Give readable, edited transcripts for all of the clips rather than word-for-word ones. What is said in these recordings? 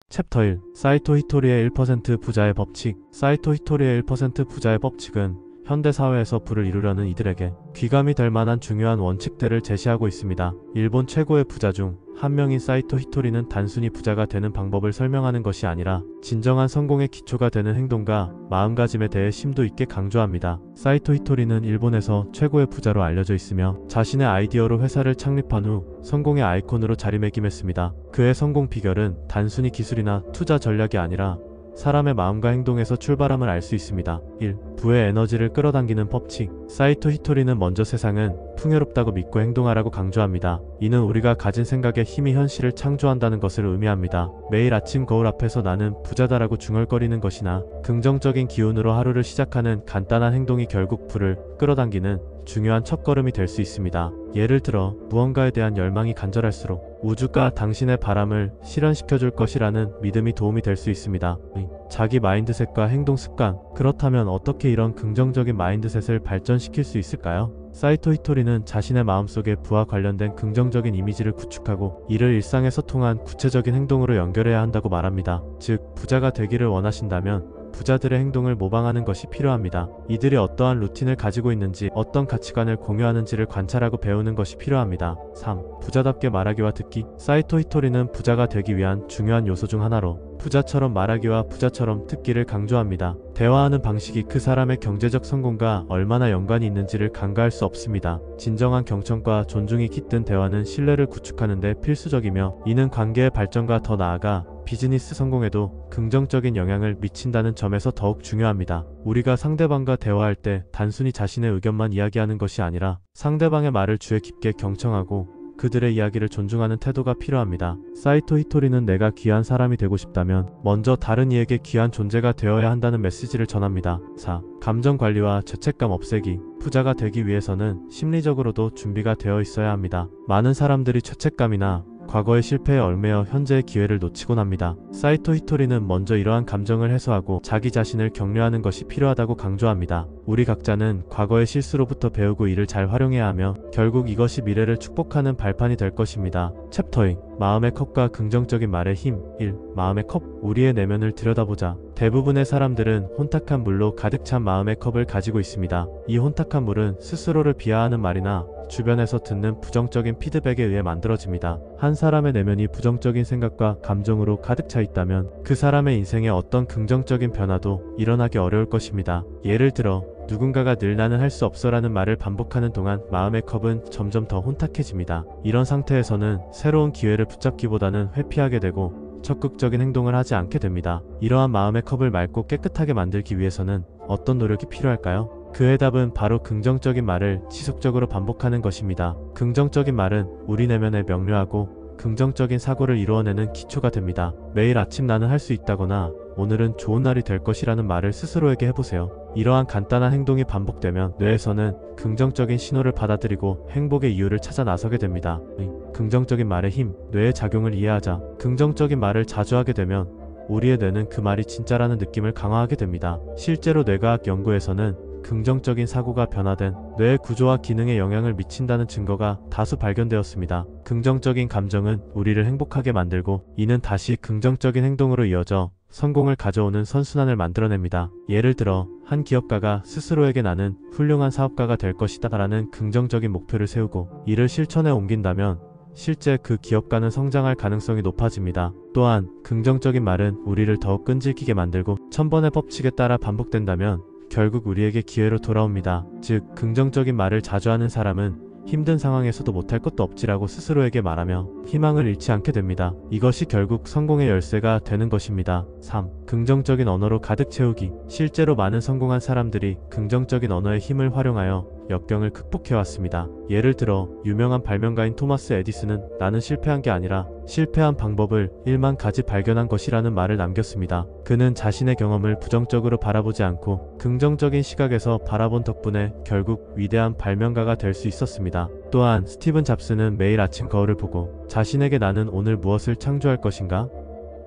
챕터 1. 사이토 히토리의 1% 부자의 법칙. 사이토 히토리의 1% 부자의 법칙은 현대사회에서 부를 이루려는 이들에게 귀감이 될 만한 중요한 원칙들을 제시하고 있습니다. 일본 최고의 부자 중 한 명인 사이토 히토리는 단순히 부자가 되는 방법을 설명하는 것이 아니라 진정한 성공의 기초가 되는 행동과 마음가짐에 대해 심도 있게 강조합니다. 사이토 히토리는 일본에서 최고의 부자로 알려져 있으며 자신의 아이디어로 회사를 창립한 후 성공의 아이콘으로 자리매김했습니다. 그의 성공 비결은 단순히 기술이나 투자 전략이 아니라 사람의 마음과 행동에서 출발함을 알 수 있습니다. 1. 부의 에너지를 끌어당기는 법칙. 사이토 히토리는 먼저 세상은 풍요롭다고 믿고 행동하라고 강조합니다. 이는 우리가 가진 생각의 힘이 현실을 창조한다는 것을 의미합니다. 매일 아침 거울 앞에서 나는 부자다라고 중얼거리는 것이나 긍정적인 기운으로 하루를 시작하는 간단한 행동이 결국 부를 끌어당기는 중요한 첫걸음이 될 수 있습니다. 예를 들어 무언가에 대한 열망이 간절할수록 우주가 당신의 바람을 실현시켜줄 것이라는 믿음이 도움이 될 수 있습니다. 자기 마인드셋과 행동 습관. 그렇다면 어떻게 이런 긍정적인 마인드셋을 발전시킬 수 있을까요? 사이토 히토리는 자신의 마음속에 부와 관련된 긍정적인 이미지를 구축하고 이를 일상에서 통한 구체적인 행동으로 연결해야 한다고 말합니다. 즉, 부자가 되기를 원하신다면 부자들의 행동을 모방하는 것이 필요합니다. 이들이 어떠한 루틴을 가지고 있는지, 어떤 가치관을 공유하는지를 관찰하고 배우는 것이 필요합니다. 3. 부자답게 말하기와 듣기. 사이토 히토리는 부자가 되기 위한 중요한 요소 중 하나로 부자처럼 말하기와 부자처럼 듣기를 강조합니다. 대화하는 방식이 그 사람의 경제적 성공과 얼마나 연관이 있는지를 간과할 수 없습니다. 진정한 경청과 존중이 깃든 대화는 신뢰를 구축하는 데 필수적이며 이는 관계의 발전과 더 나아가 비즈니스 성공에도 긍정적인 영향을 미친다는 점에서 더욱 중요합니다. 우리가 상대방과 대화할 때 단순히 자신의 의견만 이야기하는 것이 아니라 상대방의 말을 주의 깊게 경청하고 그들의 이야기를 존중하는 태도가 필요합니다. 사이토 히토리는 내가 귀한 사람이 되고 싶다면 먼저 다른 이에게 귀한 존재가 되어야 한다는 메시지를 전합니다. 4. 감정 관리와 죄책감 없애기. 부자가 되기 위해서는 심리적으로도 준비가 되어 있어야 합니다. 많은 사람들이 죄책감이나 과거의 실패에 얽매여 현재의 기회를 놓치곤 합니다. 사이토 히토리는 먼저 이러한 감정을 해소하고 자기 자신을 격려하는 것이 필요하다고 강조합니다. 우리 각자는 과거의 실수로부터 배우고 이를 잘 활용해야 하며 결국 이것이 미래를 축복하는 발판이 될 것입니다. 챕터 2. 마음의 컵과 긍정적인 말의 힘. 1. 마음의 컵. 우리의 내면을 들여다보자. 대부분의 사람들은 혼탁한 물로 가득 찬 마음의 컵을 가지고 있습니다. 이 혼탁한 물은 스스로를 비하하는 말이나 주변에서 듣는 부정적인 피드백에 의해 만들어집니다. 한 사람의 내면이 부정적인 생각과 감정으로 가득 차 있다면 그 사람의 인생에 어떤 긍정적인 변화도 일어나기 어려울 것입니다. 예를 들어 누군가가 늘 나는 할 수 없어라는 말을 반복하는 동안 마음의 컵은 점점 더 혼탁해집니다. 이런 상태에서는 새로운 기회를 붙잡기보다는 회피하게 되고 적극적인 행동을 하지 않게 됩니다. 이러한 마음의 컵을 맑고 깨끗하게 만들기 위해서는 어떤 노력이 필요할까요? 그의 답은 바로 긍정적인 말을 지속적으로 반복하는 것입니다. 긍정적인 말은 우리 내면에 명료하고 긍정적인 사고를 이루어내는 기초가 됩니다. 매일 아침 나는 할 수 있다거나 오늘은 좋은 날이 될 것이라는 말을 스스로에게 해보세요. 이러한 간단한 행동이 반복되면 뇌에서는 긍정적인 신호를 받아들이고 행복의 이유를 찾아 나서게 됩니다. 긍정적인 말의 힘. 뇌의 작용을 이해하자. 긍정적인 말을 자주 하게 되면 우리의 뇌는 그 말이 진짜라는 느낌을 강화하게 됩니다. 실제로 뇌과학 연구에서는 긍정적인 사고가 변화된 뇌의 구조와 기능에 영향을 미친다는 증거가 다수 발견되었습니다. 긍정적인 감정은 우리를 행복하게 만들고 이는 다시 긍정적인 행동으로 이어져 성공을 가져오는 선순환을 만들어냅니다. 예를 들어 한 기업가가 스스로에게 나는 훌륭한 사업가가 될 것이다 라는 긍정적인 목표를 세우고 이를 실천에 옮긴다면 실제 그 기업가는 성장할 가능성이 높아집니다. 또한 긍정적인 말은 우리를 더욱 끈질기게 만들고 1000번의 법칙에 따라 반복된다면 결국 우리에게 기회로 돌아옵니다. 즉, 긍정적인 말을 자주 하는 사람은 힘든 상황에서도 못할 것도 없지라고 스스로에게 말하며 희망을 잃지 않게 됩니다. 이것이 결국 성공의 열쇠가 되는 것입니다. 3. 긍정적인 언어로 가득 채우기. 실제로 많은 성공한 사람들이 긍정적인 언어의 힘을 활용하여 역경을 극복해왔습니다. 예를 들어 유명한 발명가인 토마스 에디슨은 나는 실패한 게 아니라 실패한 방법을 1만 가지 발견한 것이라는 말을 남겼습니다. 그는 자신의 경험을 부정적으로 바라보지 않고 긍정적인 시각에서 바라본 덕분에 결국 위대한 발명가가 될 수 있었습니다. 또한 스티븐 잡스는 매일 아침 거울을 보고 자신에게 나는 오늘 무엇을 창조할 것인가?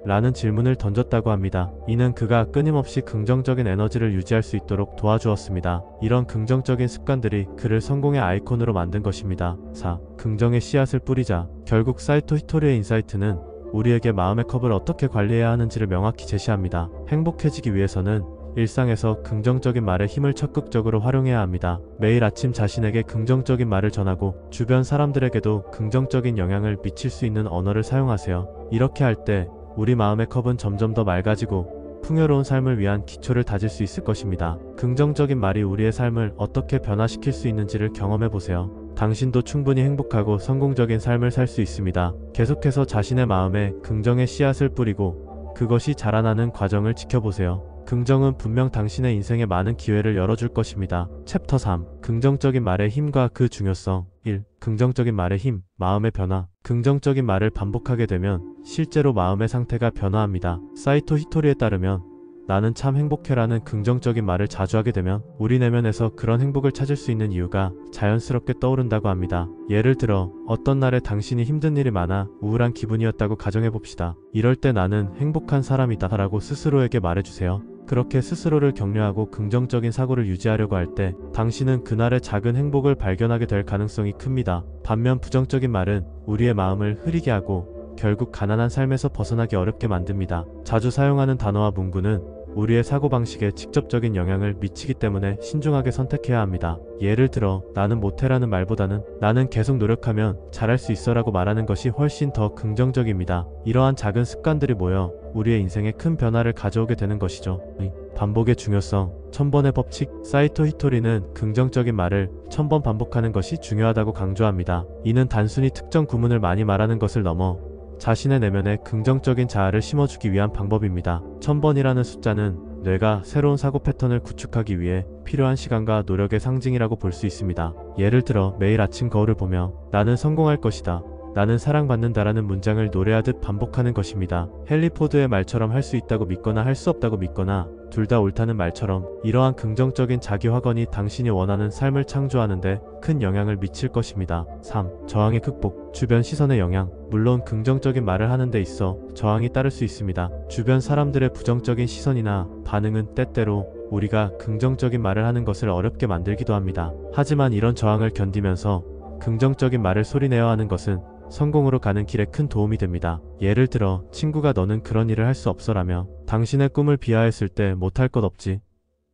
라는 질문을 던졌다고 합니다. 이는 그가 끊임없이 긍정적인 에너지를 유지할 수 있도록 도와주었습니다. 이런 긍정적인 습관들이 그를 성공의 아이콘으로 만든 것입니다. 4. 긍정의 씨앗을 뿌리자. 결국 사이토 히토리의 인사이트는 우리에게 마음의 컵을 어떻게 관리해야 하는지를 명확히 제시합니다. 행복해지기 위해서는 일상에서 긍정적인 말의 힘을 적극적으로 활용해야 합니다. 매일 아침 자신에게 긍정적인 말을 전하고 주변 사람들에게도 긍정적인 영향을 미칠 수 있는 언어를 사용하세요. 이렇게 할 때 우리 마음의 컵은 점점 더 맑아지고 풍요로운 삶을 위한 기초를 다질 수 있을 것입니다. 긍정적인 말이 우리의 삶을 어떻게 변화시킬 수 있는지를 경험해보세요. 당신도 충분히 행복하고 성공적인 삶을 살 수 있습니다. 계속해서 자신의 마음에 긍정의 씨앗을 뿌리고 그것이 자라나는 과정을 지켜보세요. 긍정은 분명 당신의 인생에 많은 기회를 열어줄 것입니다. 챕터 3. 긍정적인 말의 힘과 그 중요성. 1. 긍정적인 말의 힘, 마음의 변화. 긍정적인 말을 반복하게 되면 실제로 마음의 상태가 변화합니다. 사이토 히토리에 따르면 나는 참 행복해라는 긍정적인 말을 자주 하게 되면 우리 내면에서 그런 행복을 찾을 수 있는 이유가 자연스럽게 떠오른다고 합니다. 예를 들어 어떤 날에 당신이 힘든 일이 많아 우울한 기분이었다고 가정해봅시다. 이럴 때 나는 행복한 사람이다 라고 스스로에게 말해주세요. 그렇게 스스로를 격려하고 긍정적인 사고를 유지하려고 할 때 당신은 그날의 작은 행복을 발견하게 될 가능성이 큽니다. 반면 부정적인 말은 우리의 마음을 흐리게 하고 결국 가난한 삶에서 벗어나기 어렵게 만듭니다. 자주 사용하는 단어와 문구는 우리의 사고방식에 직접적인 영향을 미치기 때문에 신중하게 선택해야 합니다. 예를 들어 나는 못해라는 말보다는 나는 계속 노력하면 잘할 수 있어 라고 말하는 것이 훨씬 더 긍정적입니다. 이러한 작은 습관들이 모여 우리의 인생에 큰 변화를 가져오게 되는 것이죠. 반복의 중요성. 1000번의 법칙. 사이토 히토리는 긍정적인 말을 1000번 반복하는 것이 중요하다고 강조합니다. 이는 단순히 특정 구문을 많이 말하는 것을 넘어 자신의 내면에 긍정적인 자아를 심어주기 위한 방법입니다. 1000번이라는 숫자는 뇌가 새로운 사고 패턴을 구축하기 위해 필요한 시간과 노력의 상징이라고 볼 수 있습니다. 예를 들어 매일 아침 거울을 보며 나는 성공할 것이다, 나는 사랑받는다라는 문장을 노래하듯 반복하는 것입니다. 헨리 포드의 말처럼 할 수 있다고 믿거나 할 수 없다고 믿거나 둘 다 옳다는 말처럼 이러한 긍정적인 자기 확언이 당신이 원하는 삶을 창조하는데 큰 영향을 미칠 것입니다. 3. 저항의 극복. 주변 시선의 영향. 물론 긍정적인 말을 하는 데 있어 저항이 따를 수 있습니다. 주변 사람들의 부정적인 시선이나 반응은 때때로 우리가 긍정적인 말을 하는 것을 어렵게 만들기도 합니다. 하지만 이런 저항을 견디면서 긍정적인 말을 소리내야 하는 것은 성공으로 가는 길에 큰 도움이 됩니다. 예를 들어 친구가 너는 그런 일을 할 수 없어라며 당신의 꿈을 비하했을 때 못할 것 없지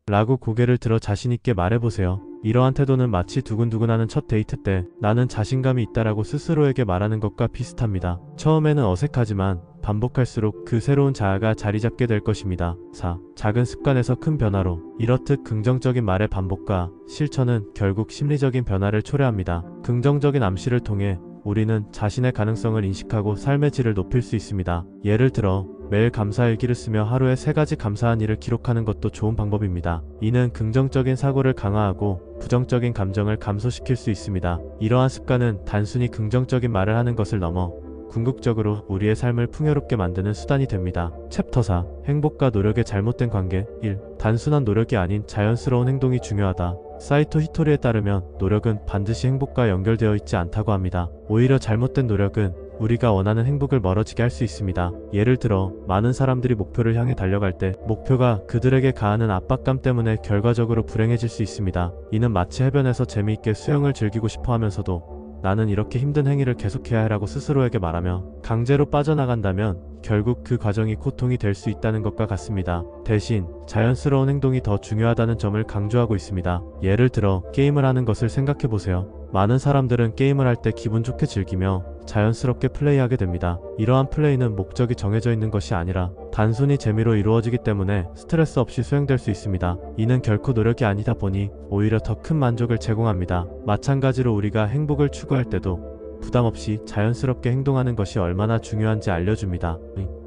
라고 고개를 들어 자신있게 말해보세요. 이러한 태도는 마치 두근두근하는 첫 데이트 때 나는 자신감이 있다라고 스스로에게 말하는 것과 비슷합니다. 처음에는 어색하지만 반복할수록 그 새로운 자아가 자리 잡게 될 것입니다. 4. 작은 습관에서 큰 변화로. 이렇듯 긍정적인 말의 반복과 실천은 결국 심리적인 변화를 초래합니다. 긍정적인 암시를 통해 우리는 자신의 가능성을 인식하고 삶의 질을 높일 수 있습니다. 예를 들어 매일 감사일기를 쓰며 하루에 3가지 감사한 일을 기록하는 것도 좋은 방법입니다. 이는 긍정적인 사고를 강화하고 부정적인 감정을 감소시킬 수 있습니다. 이러한 습관은 단순히 긍정적인 말을 하는 것을 넘어 궁극적으로 우리의 삶을 풍요롭게 만드는 수단이 됩니다. 챕터 4. 행복과 노력의 잘못된 관계. 1. 단순한 노력이 아닌 자연스러운 행동이 중요하다. 사이토 히토리에 따르면 노력은 반드시 행복과 연결되어 있지 않다고 합니다. 오히려 잘못된 노력은 우리가 원하는 행복을 멀어지게 할 수 있습니다. 예를 들어 많은 사람들이 목표를 향해 달려갈 때 목표가 그들에게 가하는 압박감 때문에 결과적으로 불행해질 수 있습니다. 이는 마치 해변에서 재미있게 수영을 즐기고 싶어 하면서도 나는 이렇게 힘든 행위를 계속해야 해라고 스스로에게 말하며 강제로 빠져나간다면 결국 그 과정이 고통이 될 수 있다는 것과 같습니다. 대신 자연스러운 행동이 더 중요하다는 점을 강조하고 있습니다. 예를 들어 게임을 하는 것을 생각해보세요. 많은 사람들은 게임을 할 때 기분 좋게 즐기며 자연스럽게 플레이하게 됩니다. 이러한 플레이는 목적이 정해져 있는 것이 아니라 단순히 재미로 이루어지기 때문에 스트레스 없이 수행될 수 있습니다. 이는 결코 노력이 아니다 보니 오히려 더 큰 만족을 제공합니다. 마찬가지로 우리가 행복을 추구할 때도 부담 없이 자연스럽게 행동하는 것이 얼마나 중요한지 알려줍니다.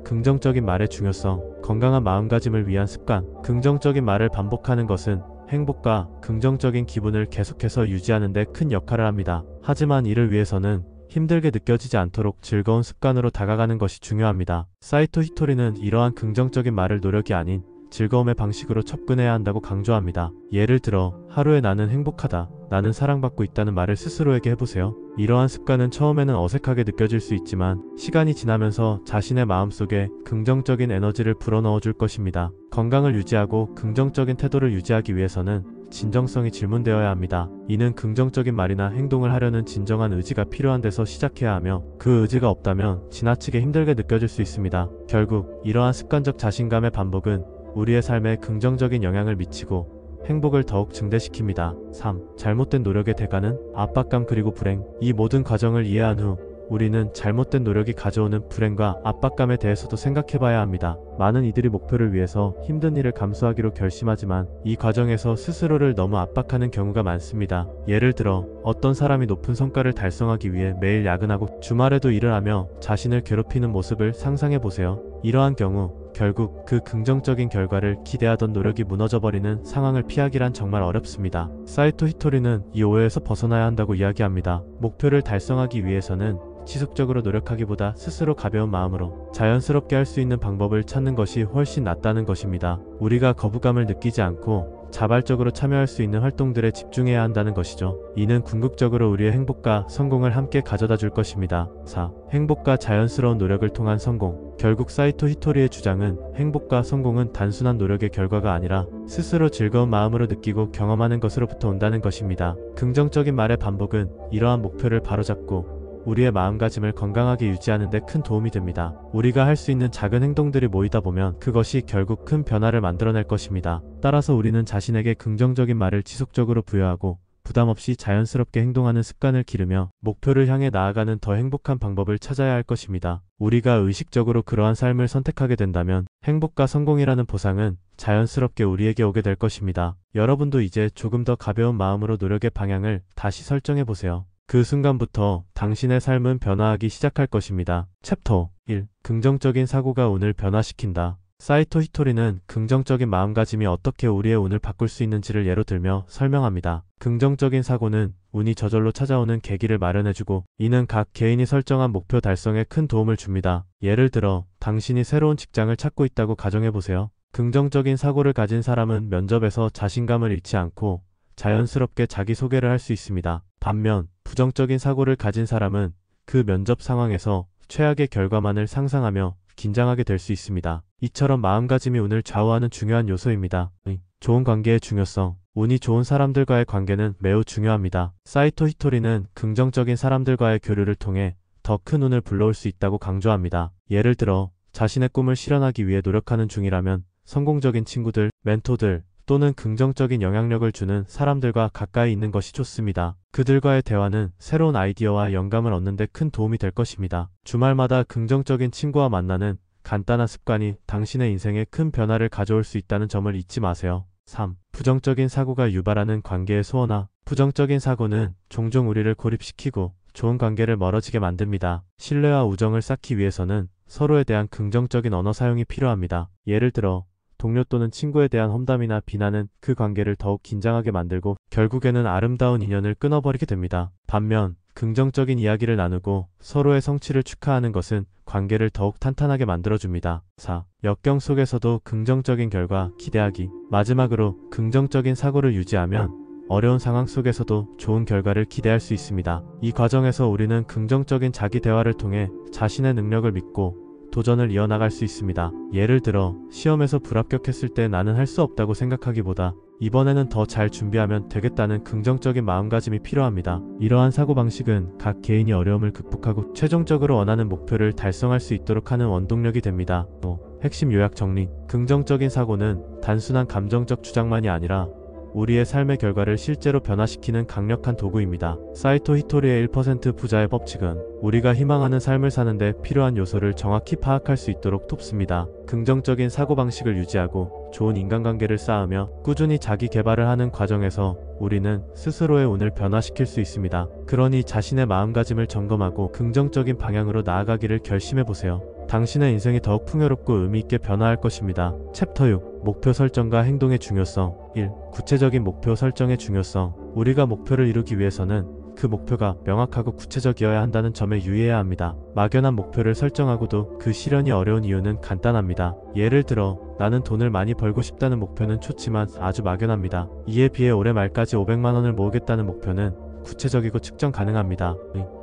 긍정적인 말의 중요성. 건강한 마음가짐을 위한 습관. 긍정적인 말을 반복하는 것은 행복과 긍정적인 기분을 계속해서 유지하는 데 큰 역할을 합니다. 하지만 이를 위해서는 힘들게 느껴지지 않도록 즐거운 습관으로 다가가는 것이 중요합니다. 사이토 히토리는 이러한 긍정적인 말을 노력이 아닌 즐거움의 방식으로 접근해야 한다고 강조합니다. 예를 들어 하루에 나는 행복하다, 나는 사랑받고 있다는 말을 스스로에게 해보세요. 이러한 습관은 처음에는 어색하게 느껴질 수 있지만 시간이 지나면서 자신의 마음속에 긍정적인 에너지를 불어넣어 줄 것입니다. 건강을 유지하고 긍정적인 태도를 유지하기 위해서는 진정성이 질문되어야 합니다. 이는 긍정적인 말이나 행동을 하려는 진정한 의지가 필요한 데서 시작해야 하며 그 의지가 없다면 지나치게 힘들게 느껴질 수 있습니다. 결국 이러한 습관적 자신감의 반복은 우리의 삶에 긍정적인 영향을 미치고 행복을 더욱 증대시킵니다. 3. 잘못된 노력의 대가는 압박감 그리고 불행. 이 모든 과정을 이해한 후 우리는 잘못된 노력이 가져오는 불행과 압박감에 대해서도 생각해봐야 합니다. 많은 이들이 목표를 위해서 힘든 일을 감수하기로 결심하지만 이 과정에서 스스로를 너무 압박하는 경우가 많습니다. 예를 들어 어떤 사람이 높은 성과를 달성하기 위해 매일 야근하고 주말에도 일을 하며 자신을 괴롭히는 모습을 상상해보세요. 이러한 경우 결국 그 긍정적인 결과를 기대하던 노력이 무너져버리는 상황을 피하기란 정말 어렵습니다. 사이토 히토리는 이 오해에서 벗어나야 한다고 이야기합니다. 목표를 달성하기 위해서는 지속적으로 노력하기보다 스스로 가벼운 마음으로 자연스럽게 할 수 있는 방법을 찾는 것이 훨씬 낫다는 것입니다. 우리가 거부감을 느끼지 않고 자발적으로 참여할 수 있는 활동들에 집중해야 한다는 것이죠. 이는 궁극적으로 우리의 행복과 성공을 함께 가져다 줄 것입니다. 4. 행복과 자연스러운 노력을 통한 성공. 결국 사이토 히토리의 주장은 행복과 성공은 단순한 노력의 결과가 아니라 스스로 즐거운 마음으로 느끼고 경험하는 것으로부터 온다는 것입니다. 긍정적인 말의 반복은 이러한 목표를 바로잡고 우리의 마음가짐을 건강하게 유지하는 데 큰 도움이 됩니다. 우리가 할 수 있는 작은 행동들이 모이다 보면 그것이 결국 큰 변화를 만들어낼 것입니다. 따라서 우리는 자신에게 긍정적인 말을 지속적으로 부여하고 부담 없이 자연스럽게 행동하는 습관을 기르며 목표를 향해 나아가는 더 행복한 방법을 찾아야 할 것입니다. 우리가 의식적으로 그러한 삶을 선택하게 된다면 행복과 성공이라는 보상은 자연스럽게 우리에게 오게 될 것입니다. 여러분도 이제 조금 더 가벼운 마음으로 노력의 방향을 다시 설정해 보세요. 그 순간부터 당신의 삶은 변화하기 시작할 것입니다. 챕터 1. 긍정적인 사고가 운을 변화시킨다. 사이토 히토리는 긍정적인 마음가짐이 어떻게 우리의 운을 바꿀 수 있는지를 예로 들며 설명합니다. 긍정적인 사고는 운이 저절로 찾아오는 계기를 마련해주고 이는 각 개인이 설정한 목표 달성에 큰 도움을 줍니다. 예를 들어 당신이 새로운 직장을 찾고 있다고 가정해보세요. 긍정적인 사고를 가진 사람은 면접에서 자신감을 잃지 않고 자연스럽게 자기소개를 할 수 있습니다. 반면 부정적인 사고를 가진 사람은 그 면접 상황에서 최악의 결과만을 상상하며 긴장하게 될 수 있습니다. 이처럼 마음가짐이 운을 좌우하는 중요한 요소입니다. 좋은 관계의 중요성. 운이 좋은 사람들과의 관계는 매우 중요합니다. 사이토 히토리는 긍정적인 사람들과의 교류를 통해 더 큰 운을 불러올 수 있다고 강조합니다. 예를 들어 자신의 꿈을 실현하기 위해 노력하는 중이라면 성공적인 친구들, 멘토들, 또는 긍정적인 영향력을 주는 사람들과 가까이 있는 것이 좋습니다. 그들과의 대화는 새로운 아이디어와 영감을 얻는 데 큰 도움이 될 것입니다. 주말마다 긍정적인 친구와 만나는 간단한 습관이 당신의 인생에 큰 변화를 가져올 수 있다는 점을 잊지 마세요. 3. 부정적인 사고가 유발하는 관계의 소원화. 부정적인 사고는 종종 우리를 고립시키고 좋은 관계를 멀어지게 만듭니다. 신뢰와 우정을 쌓기 위해서는 서로에 대한 긍정적인 언어 사용이 필요합니다. 예를 들어 동료 또는 친구에 대한 험담이나 비난은 그 관계를 더욱 긴장하게 만들고 결국에는 아름다운 인연을 끊어버리게 됩니다. 반면 긍정적인 이야기를 나누고 서로의 성취를 축하하는 것은 관계를 더욱 탄탄하게 만들어줍니다. 4. 역경 속에서도 긍정적인 결과 기대하기. 마지막으로 긍정적인 사고를 유지하면 어려운 상황 속에서도 좋은 결과를 기대할 수 있습니다. 이 과정에서 우리는 긍정적인 자기 대화를 통해 자신의 능력을 믿고 도전을 이어나갈 수 있습니다. 예를 들어 시험에서 불합격했을 때 나는 할 수 없다고 생각하기보다 이번에는 더 잘 준비하면 되겠다는 긍정적인 마음가짐이 필요합니다. 이러한 사고방식은 각 개인이 어려움을 극복하고 최종적으로 원하는 목표를 달성할 수 있도록 하는 원동력이 됩니다. 또 핵심 요약 정리. 긍정적인 사고는 단순한 감정적 주장만이 아니라 우리의 삶의 결과를 실제로 변화시키는 강력한 도구입니다. 사이토 히토리의 1% 부자의 법칙은 우리가 희망하는 삶을 사는데 필요한 요소를 정확히 파악할 수 있도록 돕습니다. 긍정적인 사고방식을 유지하고 좋은 인간관계를 쌓으며 꾸준히 자기 개발을 하는 과정에서 우리는 스스로의 운을 변화시킬 수 있습니다. 그러니 자신의 마음가짐을 점검하고 긍정적인 방향으로 나아가기를 결심해보세요. 당신의 인생이 더욱 풍요롭고 의미있게 변화할 것입니다. 챕터 6. 목표 설정과 행동의 중요성. 1. 구체적인 목표 설정의 중요성. 우리가 목표를 이루기 위해서는 그 목표가 명확하고 구체적이어야 한다는 점에 유의해야 합니다. 막연한 목표를 설정하고도 그 실현이 어려운 이유는 간단합니다. 예를 들어 나는 돈을 많이 벌고 싶다는 목표는 좋지만 아주 막연합니다. 이에 비해 올해 말까지 500만 원을 모으겠다는 목표는 구체적이고 측정 가능합니다.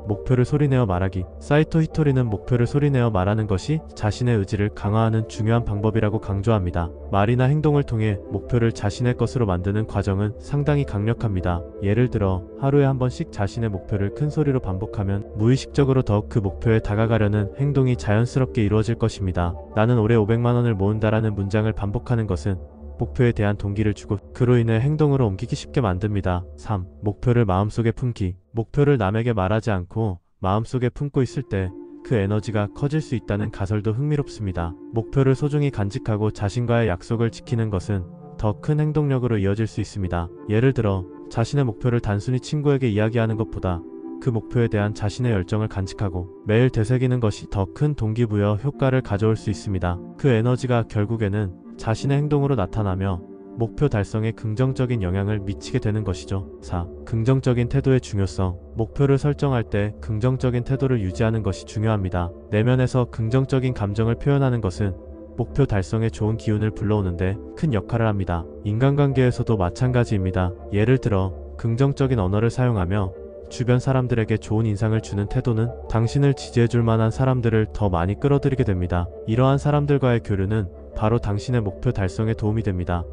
목표를 소리내어 말하기. 사이토 히토리는 목표를 소리내어 말하는 것이 자신의 의지를 강화하는 중요한 방법이라고 강조합니다. 말이나 행동을 통해 목표를 자신의 것으로 만드는 과정은 상당히 강력합니다. 예를 들어 하루에 한 번씩 자신의 목표를 큰 소리로 반복하면 무의식적으로 더욱 그 목표에 다가가려는 행동이 자연스럽게 이루어질 것입니다. 나는 올해 500만 원을 모은다라는 문장을 반복하는 것은 목표에 대한 동기를 주고 그로 인해 행동으로 옮기기 쉽게 만듭니다. 3. 목표를 마음속에 품기. 목표를 남에게 말하지 않고 마음속에 품고 있을 때 그 에너지가 커질 수 있다는 가설도 흥미롭습니다. 목표를 소중히 간직하고 자신과의 약속을 지키는 것은 더 큰 행동력으로 이어질 수 있습니다. 예를 들어 자신의 목표를 단순히 친구에게 이야기하는 것보다 그 목표에 대한 자신의 열정을 간직하고 매일 되새기는 것이 더 큰 동기부여 효과를 가져올 수 있습니다. 그 에너지가 결국에는 자신의 행동으로 나타나며 목표 달성에 긍정적인 영향을 미치게 되는 것이죠. 4. 긍정적인 태도의 중요성. 목표를 설정할 때 긍정적인 태도를 유지하는 것이 중요합니다. 내면에서 긍정적인 감정을 표현하는 것은 목표 달성에 좋은 기운을 불러오는데 큰 역할을 합니다. 인간관계에서도 마찬가지입니다. 예를 들어 긍정적인 언어를 사용하며 주변 사람들에게 좋은 인상을 주는 태도는 당신을 지지해줄 만한 사람들을 더 많이 끌어들이게 됩니다. 이러한 사람들과의 교류는 바로 당신의 목표 달성에 도움이 됩니다.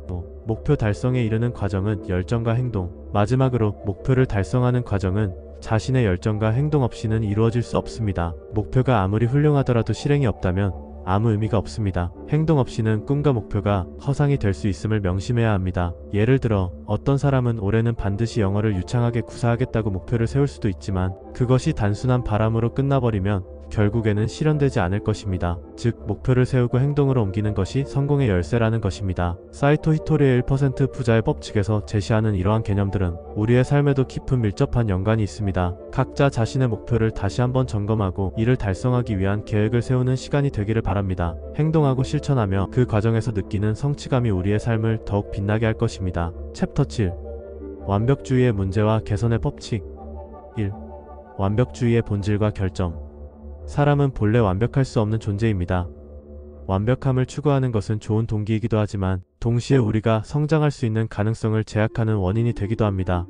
목표 달성에 이르는 과정은 열정과 행동. 마지막으로 목표를 달성하는 과정은 자신의 열정과 행동 없이는 이루어질 수 없습니다. 목표가 아무리 훌륭하더라도 실행이 없다면 아무 의미가 없습니다. 행동 없이는 꿈과 목표가 허상이 될 수 있음을 명심해야 합니다. 예를 들어 어떤 사람은 올해는 반드시 영어를 유창하게 구사하겠다고 목표를 세울 수도 있지만 그것이 단순한 바람으로 끝나버리면 결국에는 실현되지 않을 것입니다. 즉 목표를 세우고 행동으로 옮기는 것이 성공의 열쇠라는 것입니다. 사이토 히토리의 1% 부자의 법칙에서 제시하는 이러한 개념들은 우리의 삶에도 깊은 밀접한 연관이 있습니다. 각자 자신의 목표를 다시 한번 점검하고 이를 달성하기 위한 계획을 세우는 시간이 되기를 바랍니다. 행동하고 실천하며 그 과정에서 느끼는 성취감이 우리의 삶을 더욱 빛나게 할 것입니다. 챕터 7. 완벽주의의 문제와 개선의 법칙. 1. 완벽주의의 본질과 결점. 사람은 본래 완벽할 수 없는 존재입니다. 완벽함을 추구하는 것은 좋은 동기이기도 하지만 동시에 우리가 성장할 수 있는 가능성을 제약하는 원인이 되기도 합니다.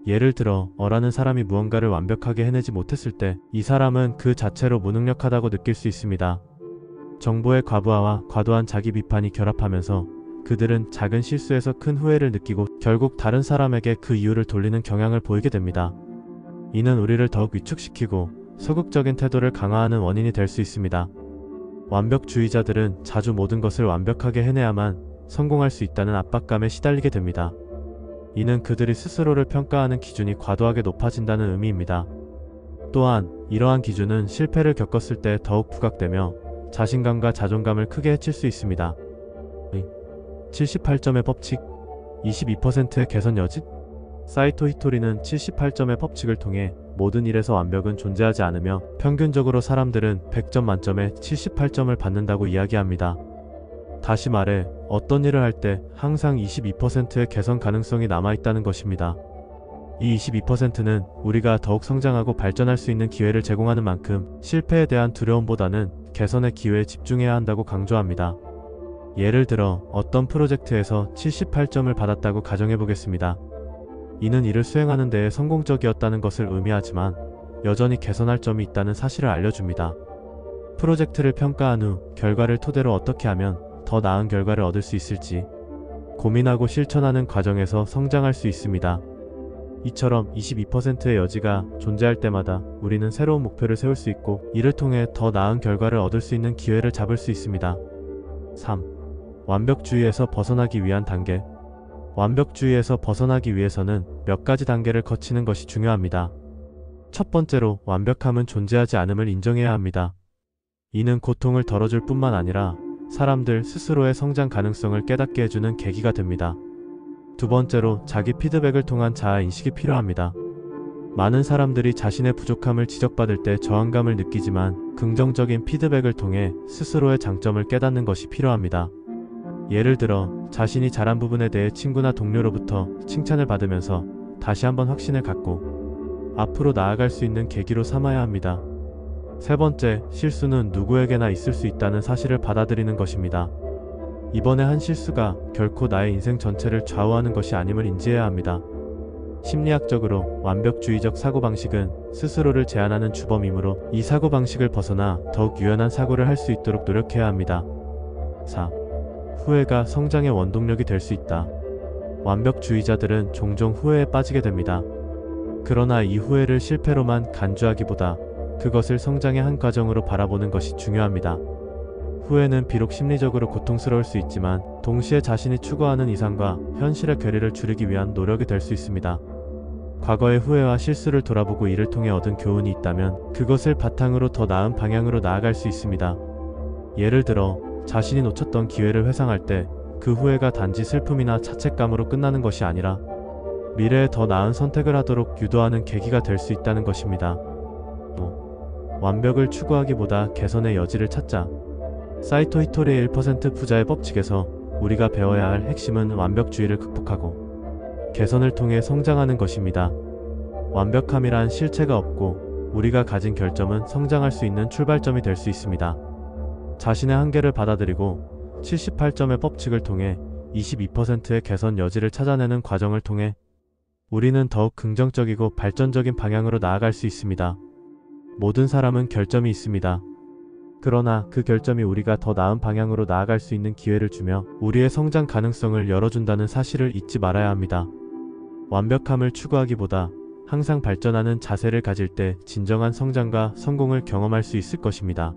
예를 들어 어라는 사람이 무언가를 완벽하게 해내지 못했을 때 이 사람은 그 자체로 무능력하다고 느낄 수 있습니다. 정보의 과부하와 과도한 자기 비판이 결합하면서 그들은 작은 실수에서 큰 후회를 느끼고 결국 다른 사람에게 그 이유를 돌리는 경향을 보이게 됩니다. 이는 우리를 더욱 위축시키고 소극적인 태도를 강화하는 원인이 될 수 있습니다. 완벽주의자들은 자주 모든 것을 완벽하게 해내야만 성공할 수 있다는 압박감에 시달리게 됩니다. 이는 그들이 스스로를 평가하는 기준이 과도하게 높아진다는 의미입니다. 또한 이러한 기준은 실패를 겪었을 때 더욱 부각되며 자신감과 자존감을 크게 해칠 수 있습니다. 78점의 법칙, 22%의 개선 여지. 사이토 히토리는 78점의 법칙을 통해 모든 일에서 완벽은 존재하지 않으며 평균적으로 사람들은 100점 만점에 78점을 받는다고 이야기합니다. 다시 말해 어떤 일을 할 때 항상 22%의 개선 가능성이 남아있다는 것입니다. 이 22%는 우리가 더욱 성장하고 발전할 수 있는 기회를 제공하는 만큼 실패에 대한 두려움보다는 개선의 기회에 집중해야 한다고 강조합니다. 예를 들어 어떤 프로젝트에서 78점을 받았다고 가정해보겠습니다. 이는 이를 수행하는 데에 성공적이었다는 것을 의미하지만 여전히 개선할 점이 있다는 사실을 알려줍니다. 프로젝트를 평가한 후 결과를 토대로 어떻게 하면 더 나은 결과를 얻을 수 있을지 고민하고 실천하는 과정에서 성장할 수 있습니다. 이처럼 22%의 여지가 존재할 때마다 우리는 새로운 목표를 세울 수 있고 이를 통해 더 나은 결과를 얻을 수 있는 기회를 잡을 수 있습니다. 3. 완벽주의에서 벗어나기 위한 단계. 완벽주의에서 벗어나기 위해서는 몇 가지 단계를 거치는 것이 중요합니다. 첫 번째로 완벽함은 존재하지 않음을 인정해야 합니다. 이는 고통을 덜어줄 뿐만 아니라 사람들 스스로의 성장 가능성을 깨닫게 해주는 계기가 됩니다. 두 번째로 자기 피드백을 통한 자아 인식이 필요합니다. 많은 사람들이 자신의 부족함을 지적받을 때 저항감을 느끼지만 긍정적인 피드백을 통해 스스로의 장점을 깨닫는 것이 필요합니다. 예를 들어 자신이 잘한 부분에 대해 친구나 동료로부터 칭찬을 받으면서 다시 한번 확신을 갖고 앞으로 나아갈 수 있는 계기로 삼아야 합니다. 세 번째, 실수는 누구에게나 있을 수 있다는 사실을 받아들이는 것입니다. 이번에 한 실수가 결코 나의 인생 전체를 좌우하는 것이 아님을 인지해야 합니다. 심리학적으로 완벽주의적 사고방식은 스스로를 제한하는 주범이므로 이 사고방식을 벗어나 더욱 유연한 사고를 할 수 있도록 노력해야 합니다. 4. 후회가 성장의 원동력이 될 수 있다. 완벽주의자들은 종종 후회에 빠지게 됩니다. 그러나 이 후회를 실패로만 간주하기보다 그것을 성장의 한 과정으로 바라보는 것이 중요합니다. 후회는 비록 심리적으로 고통스러울 수 있지만 동시에 자신이 추구하는 이상과 현실의 괴리를 줄이기 위한 노력이 될 수 있습니다. 과거의 후회와 실수를 돌아보고 이를 통해 얻은 교훈이 있다면 그것을 바탕으로 더 나은 방향으로 나아갈 수 있습니다. 예를 들어 자신이 놓쳤던 기회를 회상할 때 그 후회가 단지 슬픔이나 자책감으로 끝나는 것이 아니라 미래에 더 나은 선택을 하도록 유도하는 계기가 될 수 있다는 것입니다. 또 완벽을 추구하기보다 개선의 여지를 찾자. 사이토 히토리의 1% 부자의 법칙에서 우리가 배워야 할 핵심은 완벽주의를 극복하고 개선을 통해 성장하는 것입니다. 완벽함이란 실체가 없고 우리가 가진 결점은 성장할 수 있는 출발점이 될 수 있습니다. 자신의 한계를 받아들이고 78점의 법칙을 통해 22%의 개선 여지를 찾아내는 과정을 통해 우리는 더욱 긍정적이고 발전적인 방향으로 나아갈 수 있습니다. 모든 사람은 결점이 있습니다. 그러나 그 결점이 우리가 더 나은 방향으로 나아갈 수 있는 기회를 주며 우리의 성장 가능성을 열어준다는 사실을 잊지 말아야 합니다. 완벽함을 추구하기보다 항상 발전하는 자세를 가질 때 진정한 성장과 성공을 경험할 수 있을 것입니다.